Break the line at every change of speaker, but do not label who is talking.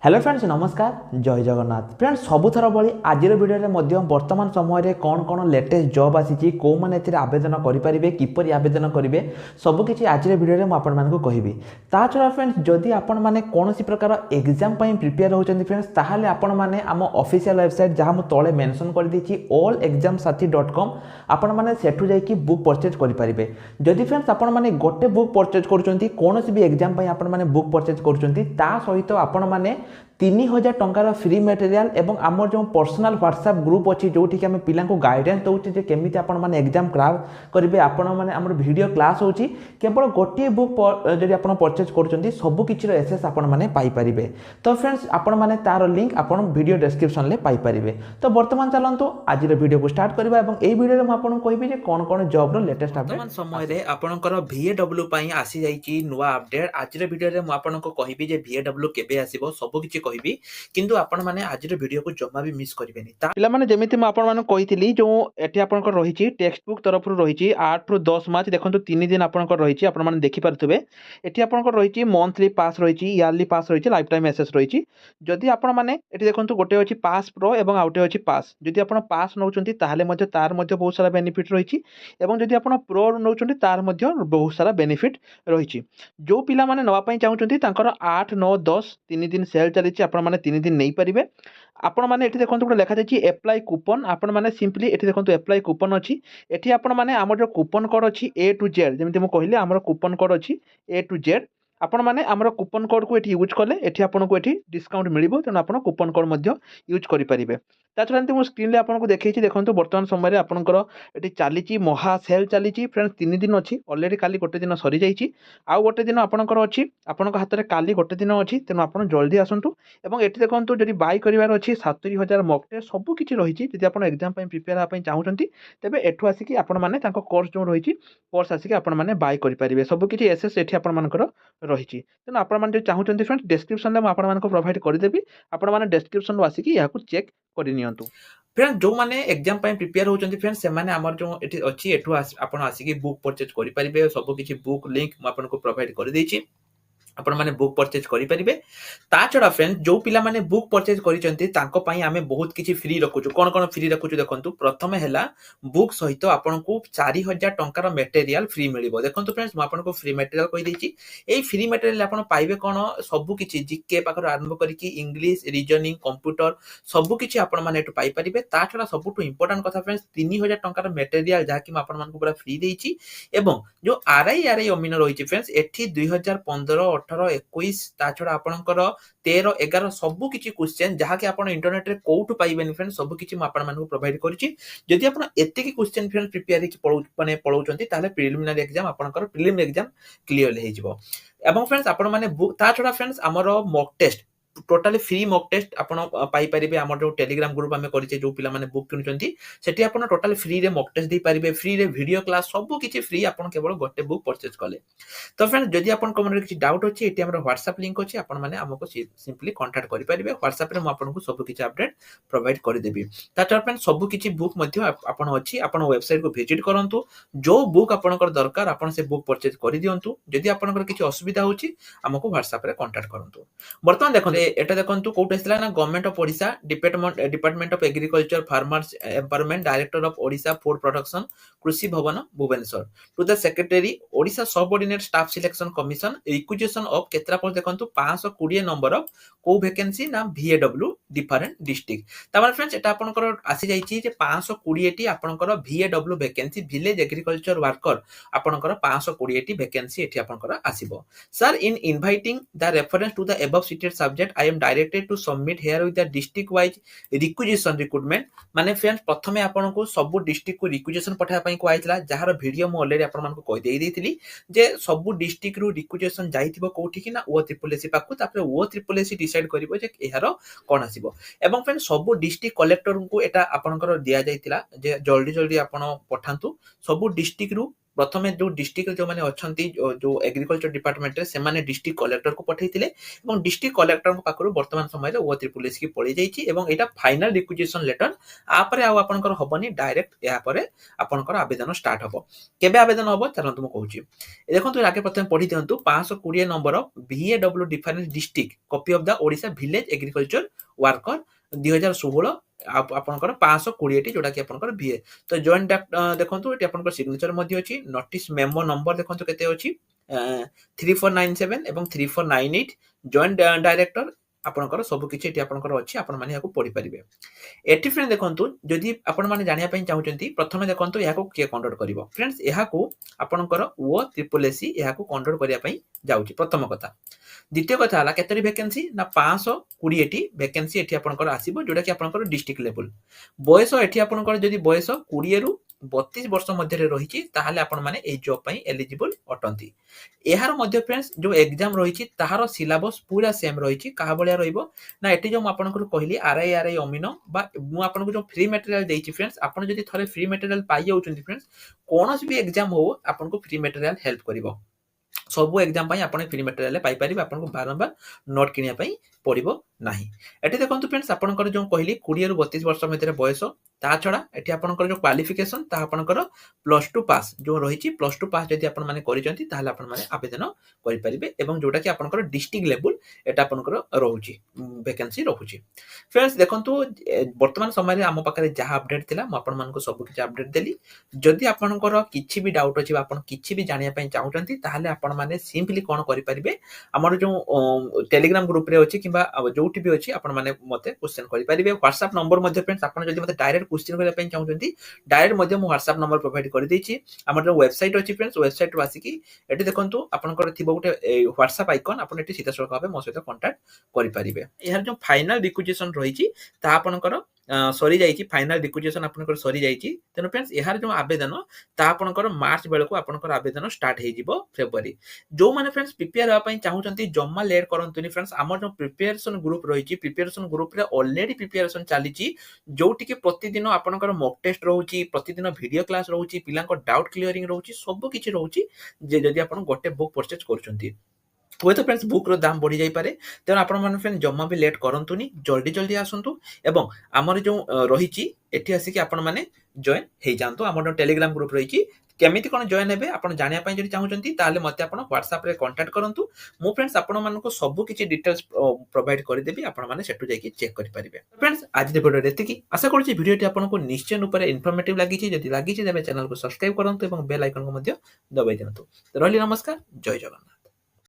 Hello friends नमस्कार जय Jagannath friends सबुथर भली आज भिडियो वर्तमान समय कौन कौन लेटेस्ट जॉब आसी कौ मैंने आवेदन करेंगे किपर आवेदन करेंगे सबकि आज भिडियो मुझे कहबी ता छड़ा फ्रेंड्स जदि आपण मैंने कौन प्रकार एग्जाम प्रिपेयर होती फ्रेंड्स ताहले आपण मैंने आम ऑफिशियल वेबसाइट जहाँ मुझे तले मेंशन कर देछि allexamsathi.com आपण मैंने सेठू जाइए बुक परचेज करेंगे जदि फ्रेंड्स आपण मैंने गोटे बुक परचेज करुँच कौन भी एग्जाम आपण मैंने बुक परचेज करुँच सहित आपण मैंने 3000 टंकार फ्री मटेरियल एवं आमर जो पर्सनल व्हाट्सएप ग्रुप अच्छी जो आम पिला गाइडेंस दौचे केमी आपण मैंने एग्जाम क्रैक करेंगे आपण मैंने आम वीडियो क्लास होची केवल गोटे बुक जब आप परचेज कर सबकि एसेस आपण मैंने पाइपर तो फ्रेंड्स आपण मैंने तार लिंक आपण वीडियो डिस्क्रिप्शन में पाइपर तो बर्तमान चलतु आज वीडियो को स्टार्ट करवा एई वीडियो में आपको कहबी कौन कौन जॉब रो लेटेस्ट अपडेट समय आपनकर VAW पई आसी जाईची नुवा अपडेट आज वीडियो रे मु आपनको कहबी जे VAW केबे आसीबो सब किछि कहबी किंतु आपण माने आज वीडियो को जम्मा भी मिस करिवेनी पिला माने जेमिति म आपण माने कहितली जो एठी आपनकर रहिची टेक्स्ट बुक तरफ रु रहिची 8 रु 10 मार्च देखंतु 3 दिन आपनकर रहिची आपण माने देखि पारथुबे एठी आपनकर रहिची मंथली पास रहिची ईयरली पास रहिची लाइफ टाइम एसेस रहिची जदि आपण माने एठी देखंतु गोटे अछि पास प्रो एवं आउटे अछि पास जदि आपण पास नउचंती ताहाले मध्ये तार मध्ये बहुत सारा बेनिफिट रहिची एवं जदि आपण प्रो नउचंती तार मध्ये बहुत सारा बेनिफिट रहिची जो पिला माने नवा पई चाहुचंती तांकर 8 9 10 3 दिन सेल चलीची आपण माने 3 दिन नहीं पारिबे आपण माने एठी देखंतु गोटे लेखा जायछि अप्लाई कूपन आपण माने सिंपली एठी देखंतु अप्लाई कूपन अछि एठी आपण माने हमर जो कूपन कोड अछि A to Z जेमिति म कहिले हमर कूपन कोड अछि A to Z आपण माने हमर कूपन कोड को एठी यूज करले एठी आपण को एठी डिस्काउंट मिलिबो तेन आपण कूपन कोड मध्ये यूज करि परिबे ता छलांती मो स्क्रीन ले आपण को देखैछि देखंतु वर्तमान समय रे आपनकर एठी चालीछि महा सेल चालीछि फ्रेंड्स 3 दिन अछि ऑलरेडी काली गोटे दिन सरी जाईछि आ गोटे दिन आपनकर अछि आपनक हाथ रे काली गोटे दिन अछि तेनु आपण जल्दी आसंतु एवं एठी देखंतु जदि बाय करिवार अछि 70000 मॉक टेस्ट सब किछि रहिछि जदि आपण एग्जाम पई प्रिपेयर आ पई चाहुचंती तबे एठु आसीकी आपण माने तांको कोर्स जो रहिछि कोर्स आसीकी आपण माने बाय करि परिबे सब किछि एसएस एठी आपण मानकर रहिछि तेनु आपण माने जो चाहुचंती फ्रेंड्स डिस्क्रिप्शन ले म आपण मानको प्रोवाइड करि देबी आपण माने डिस्क्रिप्शन रो आसीकी याकू चेक करि नियंतु फ्रेंड्स जो माने एग्जाम पई प्रिपेयर होचंती फ्रेंड्स से माने हमर जो एठी अछि एठु आपण आसीकी बुक परचेज करि परिबे सब किछि बुक लिंक म आपनको प्रोवाइड करि दैछि आपण माने बुक परचेज करि परिबे ता छडा फ्रेंड जो पिला माने बुक परचेज करिसंती तांको पई आमे बहुत किछि फ्री रखुछु कोन कोन फ्री रखुछु देखंतु प्रथमे हैला बुक सहित आपनको 4000 टंकार मटेरियल फ्री मिलिबो देखंतु फ्रेंड्स म आपनको फ्री मटेरियल कहि दैछि एई फ्री मटेरियल आपण पाइबे कोन सब किछि जीके पाकर आरंभ करिकि इंग्लिश रीजनिंग कंप्यूटर सब किछि आपण माने एटु पाइ परिबे ता छडा सबटु इंपोर्टेंट कथा फ्रेंड्स 3000 टंकार मटेरियल जाकि म आपण मानको पूरा फ्री दैछि एवं जो आरआई अमीन रहिछि फ्रेंड्स एठी 2015 18 21 ता छडा आपनकर 13 11 सब किछि क्वेश्चन जहा कि आपण इंटरनेट रे कोउटु पाइबेनी फ्रेंड्स सब किछि म आपण मानको प्रोवाइड करिछि जदि आपण एते की क्वेश्चन फ्रेंड्स प्रिपेयर कि पळौ माने पळौचंती ताले प्रिलिमिनरी एग्जाम आपनकर प्रिलिम एग्जाम क्लियर हे जिवो एवं फ्रेंड्स आपण माने ता छडा फ्रेंड्स हमर mock test totally free mock test आपण पाई परिबे हमर जो टेलीग्राम ग्रुप हमें करिचे जो पिला माने बुक किनुचंती सेठी आपण टोटली फ्री रे मॉक टेस्ट दे परिबे फ्री रे वीडियो क्लास सब किछि फ्री आपण केवल गोटे बुक परचेज कले तो फ्रेंड्स जदि आपण कमेंट रे किछि डाउट अछि एटी हमर WhatsApp लिंक अछि आपण माने हमको सिंपली कांटेक्ट करि परिबे WhatsApp रे म आपनको सब किछि अपडेट प्रोवाइड करि देबी तातर फ्रेंड्स सब किछि बुक मध्ये आपण अछि आपण वेबसाइट को विजिट करंतु जो बुक आपनकर दरकार आपण से बुक परचेज करि दियंतु जदि आपनकर किछि असुविधा होछि हमको WhatsApp रे कांटेक्ट करंतु बर्तमान देखो एटा देखंतु कोट आइसला ना government of Odisha department of agriculture farmers empowerment director of Odisha food production Krishi Bhavan Bhubaneswar to the secretary Odisha subordinate staff selection commission requisition of केत्रा पर देखंतु 520 नंबर ऑफ को वैकेंसी ना VAW डिफरेंट डिस्ट्रिक्ट तमार फ्रेंड्स एटा आपनकर आसी जाईची जे 520 टी आपनकर VAW vacancy village agriculture worker आपनकर 520 टी वैकेंसी एठी आपनकर आसीबो sir in inviting the reference to the above cited subject I am directed to submit here with the district wise requisition recruitment माने फ्रेंड्स प्रथमे आपनको सब डिस्ट्रिक्ट को रिक्विजिशन पठाया पई को आइतला जहार वीडियो म ऑलरेडी आपन मानको कहि देई देथिली जे सब डिस्ट्रिक्ट रु रिक्विजिशन जाइथिबो कोठी कि ना ओ ट्रिपल एसी पाकु तापर ओ ट्रिपल एसी डिसाइड करिवो जे एहार कोन आसीबो एवं फ्रेंड्स सब डिस्ट्रिक्ट कलेक्टर को एटा आपनकर दिया जाइतिला जे जल्दी जल्दी आपन पठांतु सब डिस्ट्रिक्ट रु प्रथमे जो डिस्ट्रिक्ट जो माने अछंती जो एग्रीकल्चर डिपार्टमेंट रे से माने डिस्ट्रिक्ट कलेक्टर को पठैतिले एवं डिस्ट्रिक्ट कलेक्टर को पाखरु वर्तमान समय रे ओ त्रिपुलिस की पड़ी जाईची एवं एटा फाइनल रिक्विजिशन लेटर आ परे आ आपनकर हबनी डायरेक्ट या परे आपनकर आवेदन स्टार्ट हबो केबे आवेदन हबो चलंतु म कहूची देखंतु आगे प्रथम पढ़ी दियंतु 520 number VAW difference district copy of the Odisha village agriculture worker 2016 आपनकर 520 टी जोटा कि आपनकर VA तो जॉइंट देखंतु एटी आपनकर सिग्नेचर मध्ये अछि नोटिस मेमो नंबर देखंतु केते अछि 3497 एवं 3498 जॉइंट डायरेक्टर आपनकर सब किछि एटी आपनकर अछि आपन माने याको पढि परिबे एटी फ्रेंड देखंतु जदि आपण माने जानिया पई चाहुचंती प्रथमे देखंतु याको के कंडक्ट करिवो फ्रेंड्स याको आपनकर ओ ट्रिपल एससी याको कंडक्ट करिया पई जाउची प्रथम कथा द्वितीय कथा हला केतरी वैकेंसी ना 520 टी वैकेंसी एठी आपनकर आसीबो जोडा कि आपनकर डिस्ट्रिक्ट लेवल बयस एठी आपनकर जदि बयस 20 रु 32 वर्ष मध्य रही ताहले आपण माने ए जॉब पई एलिजिबल अटंती एहार मध्य फ्रेंड्स जो एग्जाम रही ताहार सिलेबस पूरा सेम रही कहा भलिया रहइबो ना एटी जो आपनकर कहली आरआई अमीनो बा मु आपनको जो फ्री मटेरियल देइची फ्रेंड्स आपण जदि थरे फ्री मटेरियल पाई जाउचंती फ्रेंड्स कोनोस भी एग्जाम हो आपनको फ्री मटेरियल हेल्प करिवो सब एग्जाम पाई आपण फ्री मटेरियल पाई परिबे आपनको बारंबार नोट किनिया पई पड़िबो नाही एटी देखंतु फ्रेंड्स आपनकर जो कहली 20 रु 32 वर्ष मध्य बयस ता छडा एटी आपनकर जो क्वालिफिकेशन ता आपनकर +2 पास जो रहिची +2 पास जदि आपण माने करिसंती ताहाले आपण माने आवेदन करि परिबे एवं जोटा कि आपनकर डिस्ट्रिक्ट लेवल एटा आपनकर रहउची वैकेंसी रहउची फ्रेंड्स देखंतु वर्तमान समय रे हम पाखरे जहा अपडेट थिला म आपण मानको सब किछ अपडेट देली जदि आपनकर किछि भी डाउट अछि आपण किछि भी जानिया पई चाहुचंती ताहाले आपण माने सिंपली कोन करि परिबे हमर जो टेलीग्राम ग्रुप रे अछि किबा जोठी भी अछि आपण माने मते क्वेश्चन करि परिबे व्हाट्सएप नंबर मध्ये फ्रेंड्स आपण जदि मते डायरेक्ट क्वेश्चन करिया पई चाहुचंती डायरेक्ट मध्ये मु व्हाट्सएप नंबर प्रोवाइड करि देछि हमर जो वेबसाइट अछि फ्रेंड्स वेबसाइट रु आसी कि एटी देखंतु आपनकर थिबो गुटे व्हाट्सएप आइकन आपण एटी सीधा सळक भाबे मो सहित कांटेक्ट करि परिबे एहर जो फाइनल रिक्विजिशन रहिछि ता आपनकर सरी जाइछि फाइनल रिक्विजिशन आपनकर सरी जाइछि तेनो फ्रेंड्स एहार जो आवेदन ता आपनकर मार्च बेलको आपनकर आवेदन स्टार्ट हे जिवो फेब्रुअरी जो माने फ्रेंड्स प्रिपेयर होआ पई चाहुचंती जम्मा लेट करंतुनी फ्रेंड्स हमर जो प्रिपरेशन ग्रुप रहिछि प्रिपरेशन ग्रुप रे ऑलरेडी प्रिपरेशन चालिछि जोटी के प्रतिदिन आपनकर मॉक टेस्ट रहउछि प्रतिदिन वीडियो क्लास रहउछि पिलांको डाउट क्लियरिंग रहउछि सब किछि रहउछि जे जदि आपन गोटे बुक परचेज करछंती हुए तो फ्रेंड्स बुक रो दाम बढ़ी जाई पारे तेन आपण मन फ्रेंड जम्मा भी लेट करंतुनी जल्दी जल्दी आसंतु एवं हमर जो रहिछि एठी आसी कि आपण माने जॉइन हे जानतो हमर टेलीग्राम ग्रुप रहिछि केमिति कोन जॉइन हेबे आपण जानिया पई जदि चाहुचंती ताले मते आपण व्हाट्सएप रे कांटेक्ट करंतु मु फ्रेंड्स आपण मानको सब किछि डिटेल्स प्रोवाइड करि देबी आपण माने सेटु जाई कि चेक करि परिबे फ्रेंड्स आज दे वीडियो रेतिकी आशा करछि वीडियोटी आपनको निश्चय रूप से इन्फॉर्मेटिव लागि छि जदि लागि छि तेबे चैनल को सब्सक्राइब करंतु एवं बेल आइकन को मध्य दबाइ दियंतु रहली नमस्कार जय जगन्नाथ।